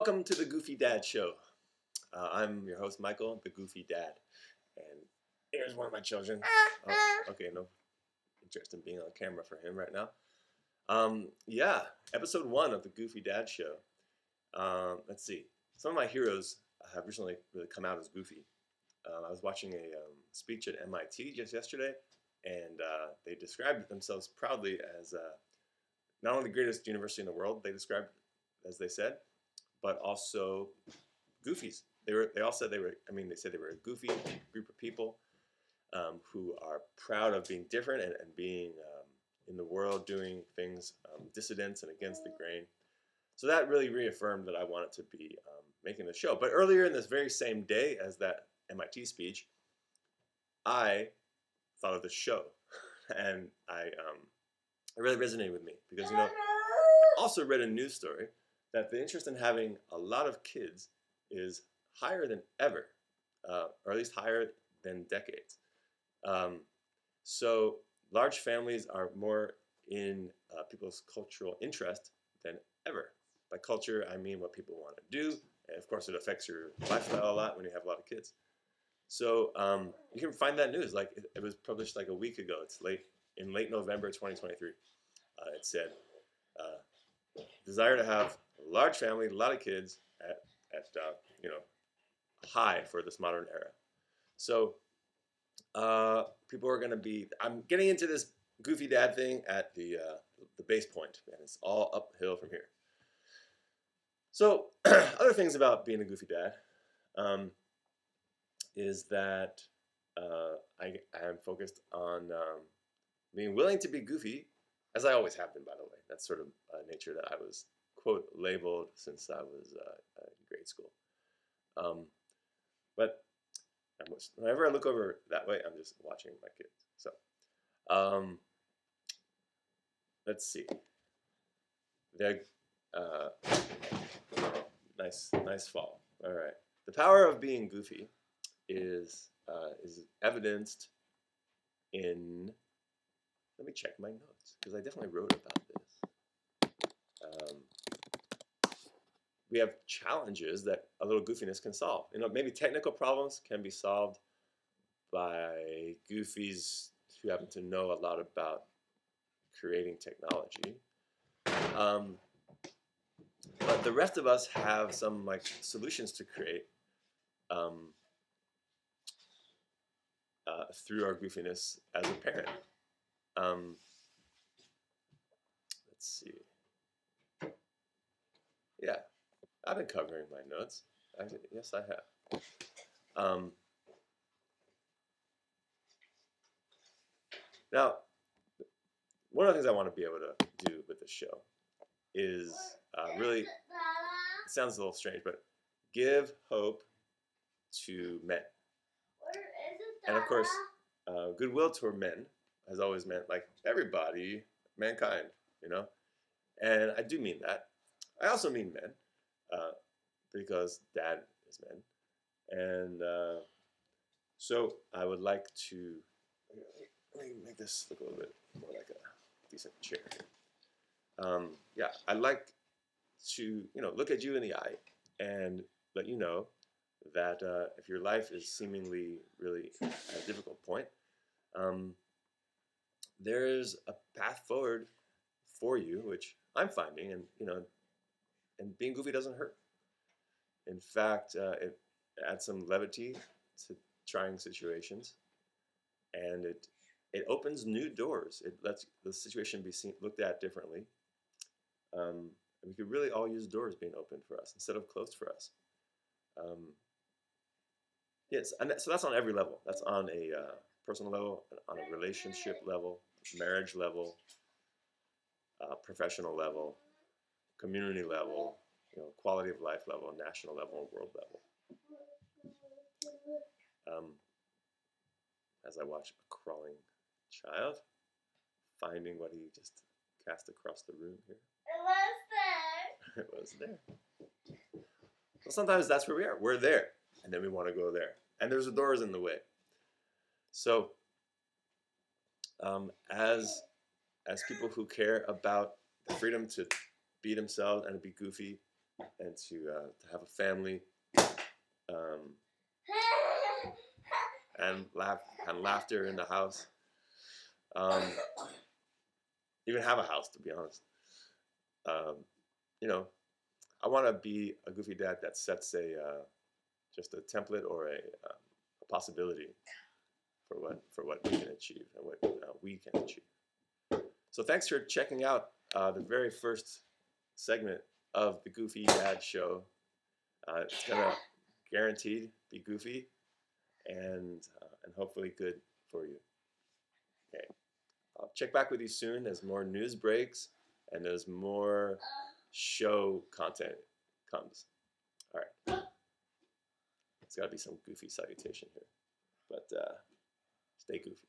Welcome to the Goofy Dad Show. I'm your host, Michael, the Goofy Dad. And here's one of my children. Oh, okay, no interest in being on camera for him right now. Yeah, episode 1 of the Goofy Dad Show. Let's see. Some of my heroes have recently really come out as goofy. I was watching a speech at MIT just yesterday, and they described themselves proudly as not only the greatest university in the world, they described, as they said, but also goofies. They all said they were. I mean, they said they were a goofy group of people who are proud of being different and being in the world doing things dissidents and against the grain. So that really reaffirmed that I wanted to be making the show. But earlier in this very same day as that MIT speech, I thought of the show, and it really resonated with me because I also read a news story that the interest in having a lot of kids is higher than ever, or at least higher than decades. So large families are more in people's cultural interest than ever. By culture, I mean what people want to do. And of course, it affects your lifestyle a lot when you have a lot of kids. So you can find that news. Like it was published like a week ago. It's in late November 2023. It said, desire to have a large family, a lot of kids at high for this modern era. So people are going to be. I'm getting into this goofy dad thing at the base point, and it's all uphill from here. So other things about being a goofy dad is that I am focused on being willing to be goofy, as I always have been, by the way. That's sort of a nature that I was, quote, labeled since I was in grade school. But whenever I look over that way, I'm just watching my kids. So let's see. Nice fall. All right. The power of being goofy is evidenced in. Let me check my notes because I definitely wrote about this. We have challenges that a little goofiness can solve. Maybe technical problems can be solved by goofies who happen to know a lot about creating technology. But the rest of us have some solutions to create through our goofiness as a parent. Let's see. Yeah, I've been covering my notes. Yes, I have. Now, one of the things I want to be able to do with the show is really, it sounds a little strange, but give hope to men. And of course, goodwill toward men has always meant like everybody, mankind, And I do mean that. I also mean men, because dad is men. And so I would like to, let me make this look a little bit more like a decent chair. Yeah, I'd like to, look at you in the eye and let you know that if your life is seemingly really at a difficult point, there's a path forward for you, which I'm finding, and being goofy doesn't hurt. In fact, it adds some levity to trying situations, and it opens new doors. It lets the situation be looked at differently. And we could really all use doors being opened for us instead of closed for us. Yes, and so that's on every level. That's on a personal level, on a relationship level, marriage level, professional level, community level, quality of life level, national level, and world level. As I watch a crawling child finding what he just cast across the room here. It was there. Well, sometimes that's where we are. We're there, and then we want to go there, and there's the doors in the way. So, as people who care about the freedom to be themselves and to be goofy, and to have a family, um, and laughter in the house. Um, even have a house, to be honest. Um, you know, I want to be a goofy dad that sets just a template or a possibility for what we can achieve and what we can achieve. So thanks for checking out the very first segment of the Goofy Dad Show. It's gonna guaranteed be goofy and hopefully good for you. Okay, I'll check back with you soon as more news breaks and as more show content comes. All right, it's got to be some goofy salutation here, but stay goofy.